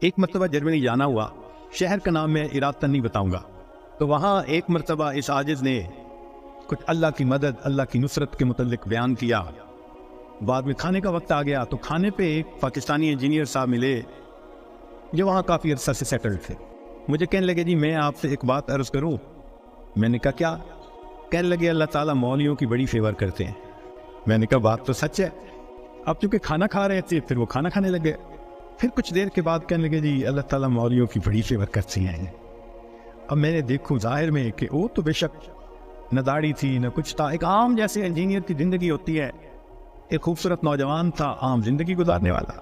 ایک مرتبہ جرمنی جانا ہوا، شہر کا نام میں ارادتاً نہیں بتاؤں گا، تو وہاں ایک مرتبہ اس عاجز نے کچھ اللہ کی مدد، اللہ کی نصرت کے متعلق بیان کیا۔ بعد میں کھانے کا وقت آ گیا تو کھانے پہ ایک پاکستانی انجینئر صاحب ملے جو وہاں کافی عرصہ سے سیٹلڈ تھے۔ مجھے کہنے لگے جی میں آپ سے ایک بات عرض کروں۔ میں نے کہا کیا؟ کہنے لگے اللہ تعالیٰ مولویوں کی بڑی فیور کرتے ہیں۔ میں نے کہا بات تو سچ ہے۔ اب چونکہ کھانا کھا رہے تھے پھر وہ کھانا کھانے لگے، پھر کچھ دیر کے بعد کہنے لگے جی اللہ تعالیٰ مولویوں کی بڑی فیور کرتے ہیں۔ اب میں نے دیکھوں ظاہر میں کہ وہ تو بے شک نہ داڑھی تھی نہ کچھ تھا، ایک عام جیسے انجینئر کی زندگی ہوتی ہے، ایک خوبصورت نوجوان تھا عام زندگی گزارنے والا۔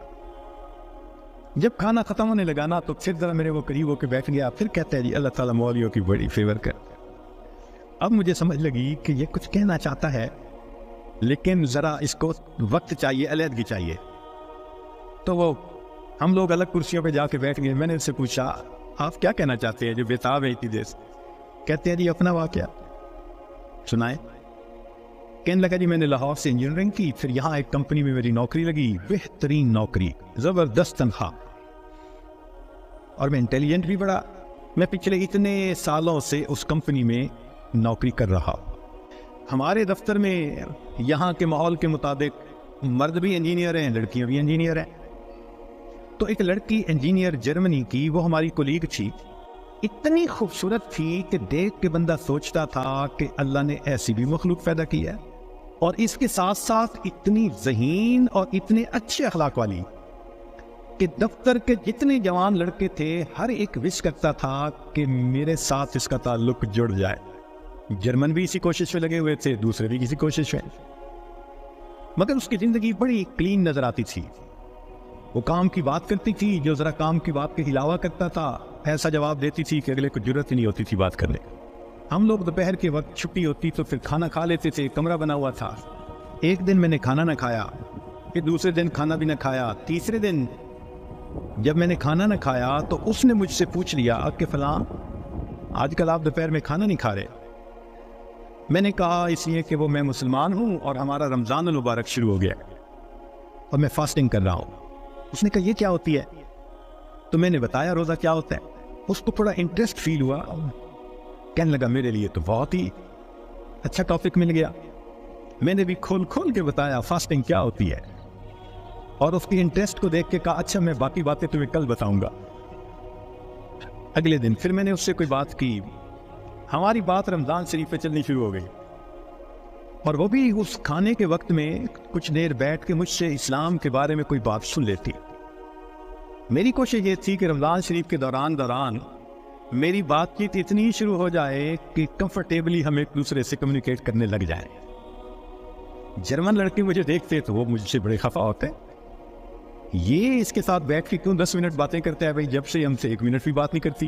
جب کھانا ختم ہونے لگا نا تو پھر ذرا میرے وہ قریب ہو کے بیٹھ گیا، پھر کہتا ہے جی اللہ تعالیٰ مولویوں کی بڑی فیور کر۔ اب مجھے سمجھ لگی کہ یہ کچھ کہنا چاہتا ہے لیکن ذرا اس کو وقت چاہیے، علیحدگی چاہیے۔ تو وہ ہم لوگ الگ کرسیوں پہ جا کے بیٹھ گئے۔ میں نے اس سے پوچھا آپ کیا کہنا چاہتے ہیں جو بےتاب ہے اتنی دیر سے؟ کہتے ہیں جی اپنا واقعہ سنائیں۔ کہنے لگا جی میں نے لاہور سے انجینئرنگ کی، پھر یہاں ایک کمپنی میں میری نوکری لگی، بہترین نوکری، زبردست تنخواہ، اور میں انٹیلیجنٹ بھی بڑا۔ میں پچھلے اتنے سالوں سے اس کمپنی میں نوکری کر رہا ہوں۔ ہمارے دفتر میں یہاں کے ماحول کے مطابق مرد بھی انجینئر ہیں، لڑکیاں بھی انجینئر ہیں۔ تو ایک لڑکی انجینئر جرمنی کی، وہ ہماری کولیگ تھی، اتنی خوبصورت تھی کہ دیکھ کے بندہ سوچتا تھا کہ اللہ نے ایسی بھی مخلوق پیدا کی ہے، اور اس کے ساتھ ساتھ اتنی ذہین اور اتنے اچھے اخلاق والی کہ دفتر کے جتنے جوان لڑکے تھے ہر ایک وش کرتا تھا کہ میرے ساتھ اس کا تعلق جڑ جائے۔ جرمن بھی اسی کوشش میں لگے ہوئے تھے، دوسرے بھی اسی کوشش میں، مگر اس کی زندگی بڑی کلین نظر آتی تھی۔ وہ کام کی بات کرتی تھی، جو ذرا کام کی بات کے علاوہ کرتا تھا ایسا جواب دیتی تھی کہ اگلے کو جرت ہی نہیں ہوتی تھی بات کرنے۔ ہم لوگ دوپہر کے وقت چھٹی ہوتی تو پھر کھانا کھا لیتے تھے، کمرہ بنا ہوا تھا۔ ایک دن میں نے کھانا نہ کھایا، پھر دوسرے دن کھانا بھی نہ کھایا، تیسرے دن جب میں نے کھانا نہ کھایا تو اس نے مجھ سے پوچھ لیا کہ فلاں آج کل آپ دوپہر میں کھانا نہیں کھا رہے؟ میں نے کہا اس لیے کہ وہ میں مسلمان ہوں اور ہمارا رمضان المبارک شروع ہو گیا اور میں فاسٹنگ کر رہا ہوں۔ اس نے کہا یہ کیا ہوتی ہے؟ تو میں نے بتایا روزہ کیا ہوتا ہے۔ اس کو تھوڑا انٹرسٹ فیل ہوا، کہنے لگا میرے لیے تو بہت ہی اچھا ٹاپک مل گیا۔ میں نے بھی کھول کے بتایا فاسٹنگ کیا ہوتی ہے، اور اس کی انٹرسٹ کو دیکھ کے کہا اچھا میں باقی باتیں تمہیں کل بتاؤں گا۔ اگلے دن پھر میں نے اس سے کوئی بات کی، ہماری بات رمضان شریف پہ چلنی شروع ہو گئی، اور وہ بھی اس کھانے کے وقت میں کچھ دیر بیٹھ کے مجھ سے اسلام کے بارے میں کوئی بات سن لیتی۔ میری کوشش یہ تھی کہ رمضان شریف کے دوران میری بات چیت اتنی شروع ہو جائے کہ کمفرٹیبلی ہم ایک دوسرے سے کمیونیکیٹ کرنے لگ جائیں۔ جرمن لڑکے مجھے دیکھتے تو وہ مجھ سے بڑے خفا ہوتے، یہ اس کے ساتھ بیٹھ کے کیوں 10 منٹ باتیں کرتا ہے بھائی، جب سے ہم سے 1 منٹ بھی بات نہیں کرتی۔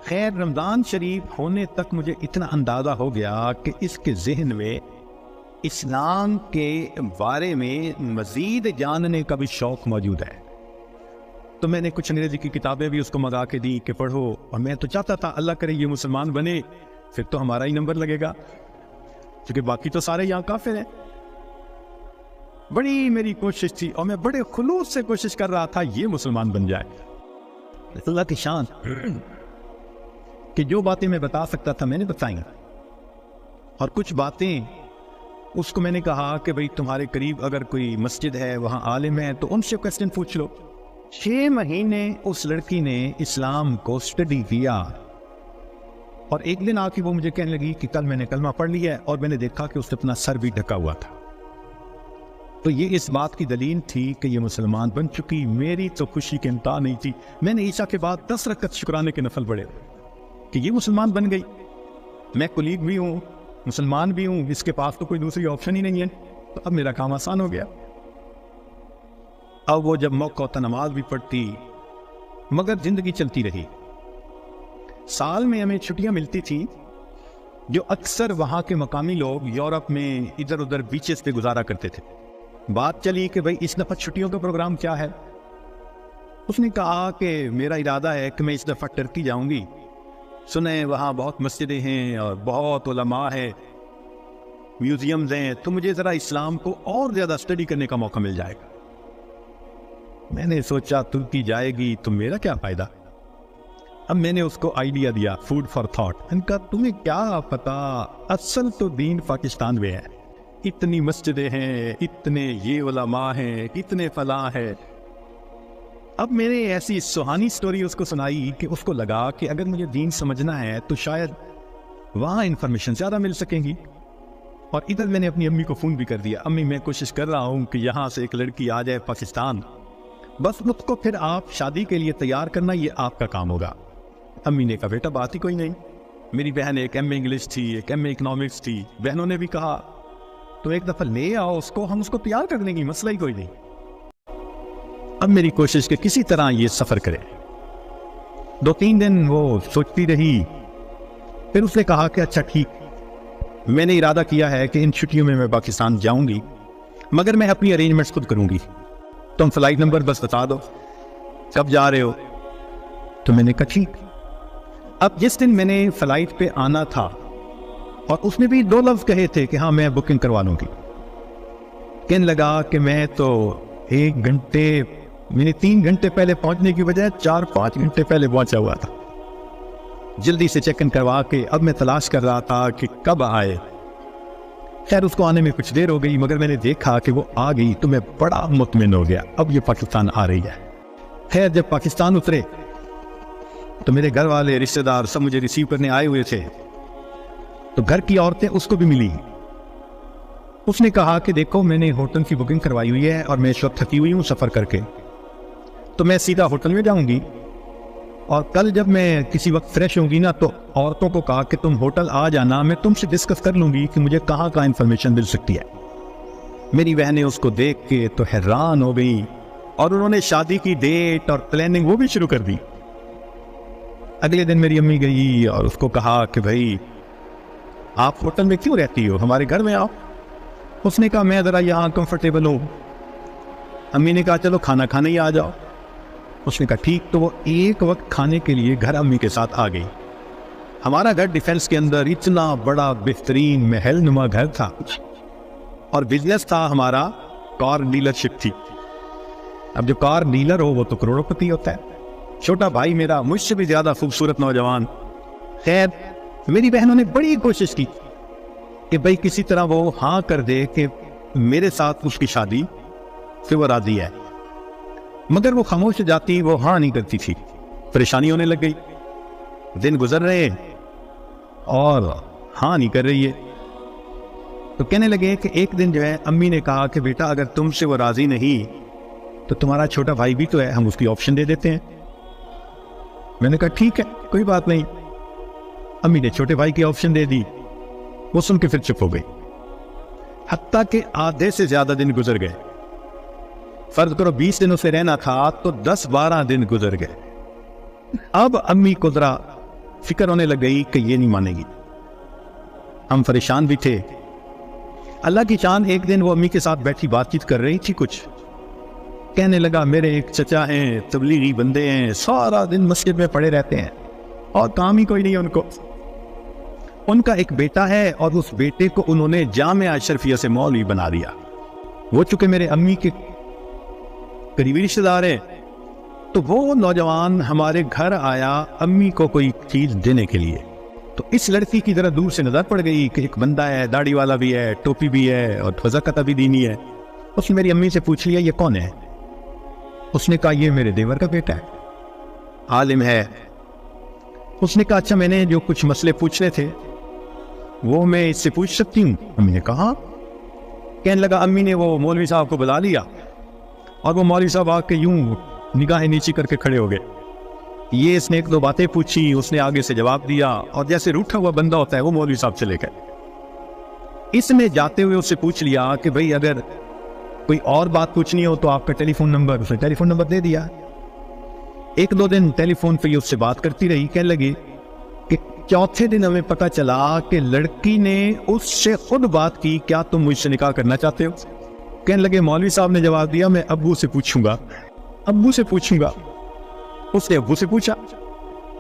خیر رمضان شریف ہونے تک مجھے اتنا اندازہ ہو گیا کہ اس کے ذہن میں اسلام کے بارے میں مزید جاننے کا بھی شوق موجود ہے۔ تو میں نے کچھ انگریزی کی کتابیں بھی اس کو منگا کے دی کہ پڑھو، اور میں تو چاہتا تھا اللہ کرے یہ مسلمان بنے، پھر تو ہمارا ہی نمبر لگے گا، کیونکہ باقی تو سارے یہاں کافر ہیں۔ بڑی میری کوشش تھی اور میں بڑے خلوص سے کوشش کر رہا تھا یہ مسلمان بن جائے۔ اللہ کی شان کہ جو باتیں میں بتا سکتا تھا میں نے بتائیں، اور کچھ باتیں اس کو میں نے کہا کہ بھئی تمہارے قریب اگر کوئی مسجد ہے وہاں عالم ہے تو ان سے کوسچن پوچھ لو۔ 6 مہینے اس لڑکی نے اسلام کو اسٹڈی کیا، اور ایک دن آ کے وہ مجھے کہنے لگی کہ کل میں نے کلمہ پڑھ لیا ہے، اور میں نے دیکھا کہ اس نے اپنا سر بھی ڈھکا ہوا تھا۔ تو یہ اس بات کی دلیل تھی کہ یہ مسلمان بن چکی۔ میری تو خوشی کے امتحان نہیں تھی۔ میں نے عشاء کے بعد 10 رکعت شکرانے کے نفل پڑھے کہ یہ مسلمان بن گئی۔ میں کولیگ بھی ہوں، مسلمان بھی ہوں، اس کے پاس تو کوئی دوسری آپشن ہی نہیں ہے، تو اب میرا کام آسان ہو گیا۔ اب وہ جب موقع ہوتا نماز بھی پڑھتی، مگر زندگی چلتی رہی۔ سال میں ہمیں چھٹیاں ملتی تھی جو اکثر وہاں کے مقامی لوگ یورپ میں ادھر ادھر بیچز پہ گزارا کرتے تھے۔ بات چلی کہ بھئی اس دفعہ چھٹیوں کا پروگرام کیا ہے؟ اس نے کہا کہ میرا ارادہ ہے کہ میں اس دفعہ ٹرکی جاؤں گی، سنیں وہاں بہت مسجدیں ہیں اور بہت علماء ہیں، میوزیمز ہیں، تو مجھے ذرا اسلام کو اور زیادہ اسٹڈی کرنے کا موقع مل جائے گا۔ میں نے سوچا ترکی جائے گی تو میرا کیا فائدہ. اب میں نے اس کو آئیڈیا دیا, فوڈ فار تھاٹ. ان کا تمہیں کیا پتا, اصل تو دین پاکستان میں ہے, اتنی مسجدیں ہیں, اتنے یہ علماء ہیں, اتنے فلاں ہے. اب میں نے ایسی سہانی سٹوری اس کو سنائی کہ اس کو لگا کہ اگر مجھے دین سمجھنا ہے تو شاید وہاں انفارمیشن زیادہ مل سکیں گی. اور ادھر میں نے اپنی امی کو فون بھی کر دیا, امی میں کوشش کر رہا ہوں کہ یہاں سے ایک لڑکی آ جائے پاکستان, بس اس کو پھر آپ شادی کے لیے تیار کرنا, یہ آپ کا کام ہوگا. امی نے کہا بیٹا بات ہی کوئی نہیں. میری بہن ایک ایم اے انگلش تھی, ایک ایم اے اکنامکس تھی. بہنوں نے بھی کہا تو ایک دفعہ لے آؤ اس کو, ہم اس کو تیار کر دیں گے, مسئلہ ہی کوئی نہیں. اب میری کوشش کہ کسی طرح یہ سفر کرے. 2-3 دن وہ سوچتی رہی, پھر اس نے کہا کہ اچھا ٹھیک, میں نے ارادہ کیا ہے کہ ان چھٹیوں میں پاکستان جاؤں گی, مگر میں اپنی ارینجمنٹس خود کروں گی. تم فلائٹ نمبر بس بتا دو, کب جا رہے ہو. تو میں نے کہا ٹھیک. اب جس دن میں نے فلائٹ پہ آنا تھا, اور اس نے بھی 2 لفظ کہے تھے کہ ہاں میں بکنگ کروا لوں گی, کہنے لگا کہ میں تو 1 گھنٹے, میں نے 3 گھنٹے پہلے پہنچنے کی بجائے 4-5 گھنٹے پہلے پہنچا ہوا تھا. جلدی سے چیک ان کروا کے اب میں تلاش کر رہا تھا کہ کب آئے. خیر اس کو آنے میں کچھ دیر ہو گئی, مگر میں نے دیکھا کہ وہ آ گئی تو میں بڑا مطمئن ہو گیا, اب یہ پاکستان آ رہی ہے. خیر جب پاکستان اترے تو میرے گھر والے رشتہ دار سب مجھے ریسیو کرنے آئے ہوئے تھے. تو گھر کی عورتیں اس کو بھی ملی. اس نے کہا کہ دیکھو میں نے ہوٹل کی بکنگ کروائی ہوئی ہے اور میں اس وقت تھکی ہوئی ہوں سفر کر کے, تو میں سیدھا ہوٹل میں جاؤں گی, اور کل جب میں کسی وقت فریش ہوں گی نا تو عورتوں کو کہا کہ تم ہوٹل آ جانا, میں تم سے ڈسکس کر لوں گی کہ مجھے کہاں کہاں انفارمیشن مل سکتی ہے. میری بہنیں اس کو دیکھ کے تو حیران ہو گئی, اور انہوں نے شادی کی ڈیٹ اور پلاننگ وہ بھی شروع کر دی. اگلے دن میری امی گئی اور اس کو کہا کہ بھائی آپ ہوٹل میں کیوں رہتی ہو, ہمارے گھر میں آؤ. اس نے کہا میں ذرا یہاں کمفرٹیبل ہوں. امی نے کہا چلو کھانا کھانے ہی آ جاؤ. اس نے کہا ٹھیک. تو وہ ایک وقت کھانے کے لیے گھر امی کے ساتھ آ گئی. ہمارا گھر ڈیفینس کے اندر اتنا بڑا بہترین محل نما گھر تھا, اور بزنس تھا ہمارا کار ڈیلرشپ تھی. اب جو کار ڈیلر ہو وہ تو کروڑوں پتی ہوتا ہے. چھوٹا بھائی میرا مجھ سے بھی زیادہ خوبصورت نوجوان. خیر میری بہنوں نے بڑی کوشش کی کہ بھائی کسی طرح وہ ہاں کر دے کہ میرے ساتھ اس کی شادی سے وہ راضی ہے, مگر وہ خاموش جاتی, وہ ہاں نہیں کرتی تھی. پریشانی ہونے لگ گئی, دن گزر رہے اور ہاں نہیں کر رہی ہے. تو کہنے لگے کہ ایک دن جو ہے امی نے کہا کہ بیٹا اگر تم سے وہ راضی نہیں تو تمہارا چھوٹا بھائی بھی تو ہے, ہم اس کی آپشن دے دیتے ہیں. میں نے کہا ٹھیک ہے کوئی بات نہیں. امی نے چھوٹے بھائی کی آپشن دے دی. وہ سن کے پھر چپ ہو گئی. حتیٰ کہ آدھے سے زیادہ دن گزر گئے. فرض کرو 20 دنوں سے رہنا تھا تو 10-12 دن گزر گئے. اب امی کو ذرا فکر ہونے لگ گئی کہ یہ نہیں مانے گی. ہم پریشان بھی تھے. اللہ کی شان ایک دن وہ امی کے ساتھ بیٹھی بات چیت کر رہی تھی, کچھ کہنے لگا میرے ایک چچا ہیں, تبلیغی بندے ہیں, سارا دن مسجد میں پڑے رہتے ہیں اور کام ہی کوئی نہیں ہے ان کو. ان کا ایک بیٹا ہے اور اس بیٹے کو انہوں نے جامعہ اشرفیہ سے مولوی بنا دیا. وہ چونکہ میرے امی کے قریبی رشتہ دار ہیں تو وہ نوجوان ہمارے گھر آیا امی کو کوئی چیز دینے کے لیے. تو اس لڑکی کی ذرا دور سے نظر پڑ گئی کہ ایک بندہ ہے, داڑھی والا بھی ہے, ٹوپی بھی ہے اور وضاقت بھی دینی ہے. اس نے میری امی سے پوچھ لیا یہ کون ہے. اس نے کہا یہ میرے دیور کا بیٹا ہے, عالم ہے. اس نے کہا اچھا میں نے جو کچھ مسئلے پوچھنے تھے وہ میں اس سے پوچھ سکتی ہوں. امی نے کہا. کہنے لگا امی نے وہ مولوی صاحب کو بلا لیا اور وہ مولوی صاحب آ کے یوں نگاہیں نیچی کر کے کھڑے ہو گئے. یہ اس نے 1-2 باتیں پوچھی, اس نے آگے سے جواب دیا, اور جیسے روٹھا ہوا بندہ ہوتا ہے وہ مولوی صاحب چلے گئے. اس نے جاتے ہوئے اس سے پوچھ لیا کہ بھئی اگر کوئی اور بات پوچھنی ہو تو آپ کا ٹیلی فون نمبر. اس نے ٹیلی فون نمبر دے دیا. 1-2 دن ٹیلی فون پہ یہ اس سے بات کرتی رہی. کہنے لگی کہ چوتھے دن ہمیں پتہ چلا کہ لڑکی نے اس سے خود بات کی, کیا تم مجھ سے نکاح کرنا چاہتے ہو. کہنے لگے مولوی صاحب نے جواب دیا میں ابو سے پوچھوں گا, ابو سے پوچھوں گا. اس نے ابو سے پوچھا.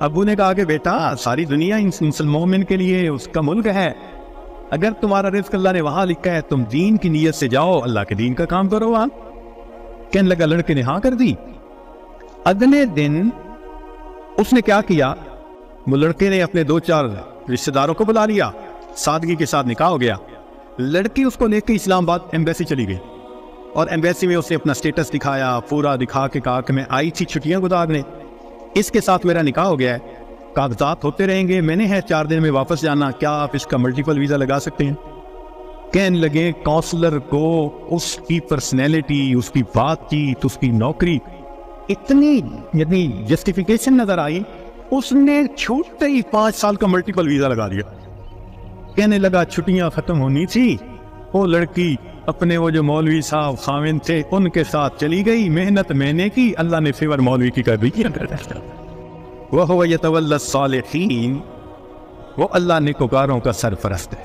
ابو نے کہا کہ بیٹا ساری دنیا انسان مومن کے لیے اس کا ملک ہے, اگر تمہارا رزق اللہ نے وہاں لکھا ہے تم دین کی نیت سے جاؤ, اللہ کے دین کا کام کرو وہاں. کہنے لگا لڑکے نے ہاں کر دی۔ اگلے دن اس نے کیا کیا، وہ لڑکے نے اپنے 2-4 رشتہ داروں کو بلا لیا، سادگی کے ساتھ نکاح ہو گیا۔ لڑکی اس کو لے کے اسلام آباد ایمبیسی چلی گئی، اور ایمبیسی میں اس نے اپنا سٹیٹس دکھایا، پورا دکھا کے کہا کہ میں آئی تھی چھٹیاں گزارنے، اس کے ساتھ میرا نکاح ہو گیا ہے، کاغذات ہوتے رہیں گے، میں نے ہے 4 دن میں واپس جانا، کیا آپ اس کا ملٹیپل ویزا لگا سکتے ہیں؟ کہنے لگے کونسلر کو اس کی پرسنالٹی، اس کی بات چیت، اس کی نوکری اتنی یعنی جسٹیفیکیشن نظر آئی، اس نے چھوٹے ہی 5 سال کا ملٹیپل ویزا لگا دیا۔ کہنے لگا چھٹیاں ختم ہونی تھی، وہ لڑکی اپنے وہ جو مولوی صاحب خاوند تھے ان کے ساتھ چلی گئی، محنت میں نے کی، اللہ نے فیور مولوی کی کر دی۔ وَهُوَ يَتَوَلَّى الصَّالِحِينَ، وہ اللہ نیکوکاروں کا سرپرست ہے۔